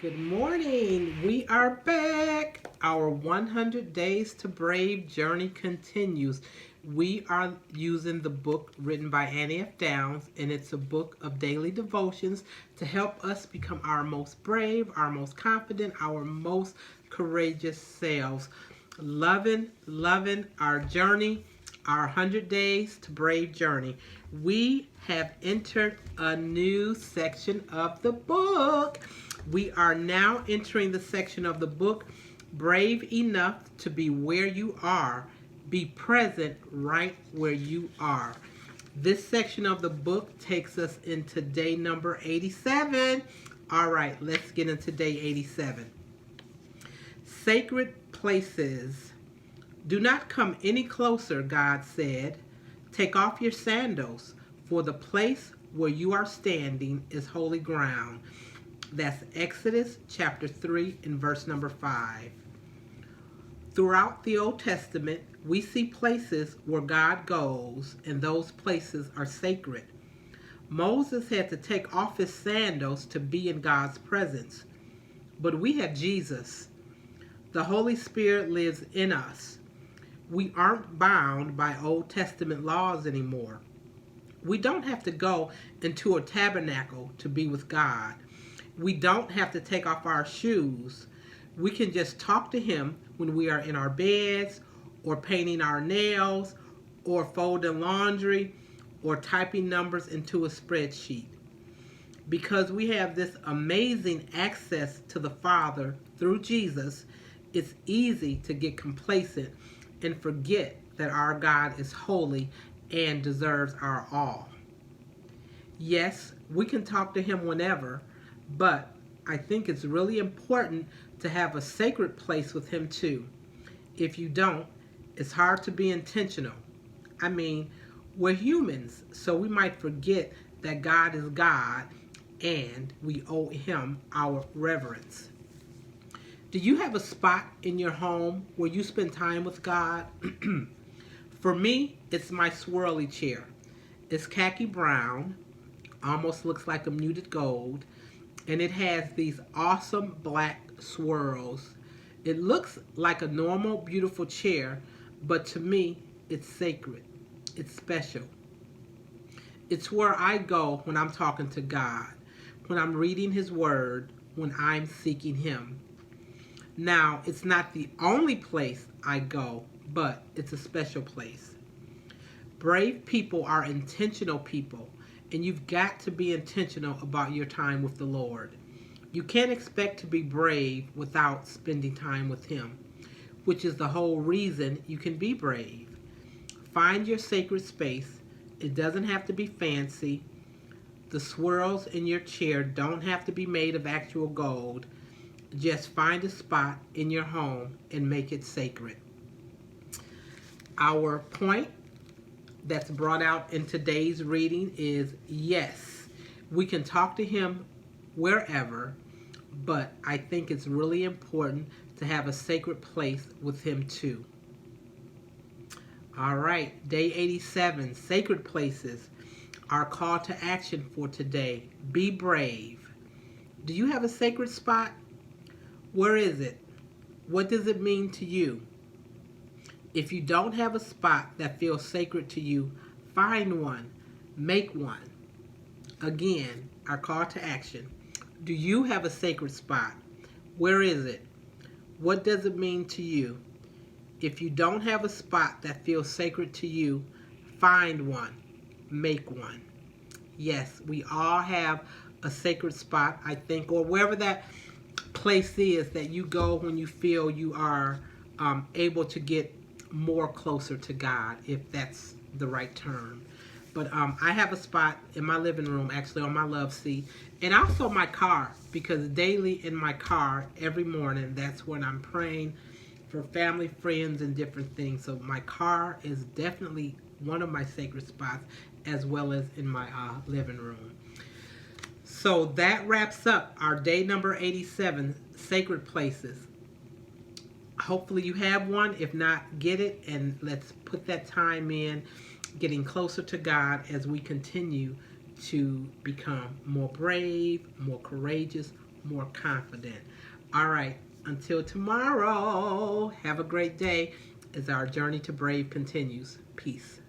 Good morning. We are back. Our 100 Days to Brave journey continues. We are using the book written by Annie F. Downs, and it's a book of daily devotions to help us become our most brave, our most confident, our most courageous selves. Loving our journey, our 100 Days to Brave journey. We have entered a new section of the book. We are now entering the section of the book, Brave Enough to Be Where You Are. Be present right where you are. This section of the book takes us into day number 87. All right, let's get into day 87. Sacred places. Do not come any closer, God said. Take off your sandals, for the place where you are standing is holy ground. That's Exodus chapter 3 and verse number 5. Throughout the Old Testament, we see places where God goes, and those places are sacred. Moses had to take off his sandals to be in God's presence. But we have Jesus. The Holy Spirit lives in us. We aren't bound by Old Testament laws anymore. We don't have to go into a tabernacle to be with God. We don't have to take off our shoes. We can just talk to Him when we are in our beds, or painting our nails, or folding laundry, or typing numbers into a spreadsheet. Because we have this amazing access to the Father through Jesus, it's easy to get complacent and forget that our God is holy and deserves our all. Yes, we can talk to Him whenever, but I think it's really important to have a sacred place with Him too. If you don't, it's hard to be intentional. I mean, we're humans, so we might forget that God is God and we owe Him our reverence. Do you have a spot in your home where you spend time with God? For me, it's my swirly chair. It's khaki brown, almost looks like a muted gold, and it has these awesome black swirls. It looks like a normal, beautiful chair, but to me, it's sacred. It's special. It's where I go when I'm talking to God, when I'm reading His Word, when I'm seeking Him. Now, it's not the only place I go, but it's a special place. Brave people are intentional people, and you've got to be intentional about your time with the Lord. You can't expect to be brave without spending time with Him, which is the whole reason you can be brave. Find your sacred space. It doesn't have to be fancy. The swirls in your chair don't have to be made of actual gold. Just find a spot in your home and make it sacred. Our point that's brought out in today's reading is yes, we can talk to Him wherever, but I think it's really important to have a sacred place with Him too. All right, day 87, sacred places. Our call to action for today: be brave. Do you have a sacred spot? Where is it? What does it mean to you? If you don't have a spot that feels sacred to you, find one, make one. Again, our call to action. Do you have a sacred spot? Where is it? What does it mean to you? If you don't have a spot that feels sacred to you, find one, make one. Yes, we all have a sacred spot, I think, or wherever that place is that you go when you feel you are able to get more closer to God, if that's the right term. But I have a spot in my living room, actually on my love seat, and also my car, because daily in my car, every morning, that's when I'm praying for family, friends, and different things. So my car is definitely one of my sacred spots, as well as in my living room. So that wraps up our day number 87, sacred places. Hopefully you have one. If not, get it, and let's put that time in getting closer to God as we continue to become more brave, more courageous, more confident. All right, until tomorrow, have a great day as our journey to brave continues. Peace.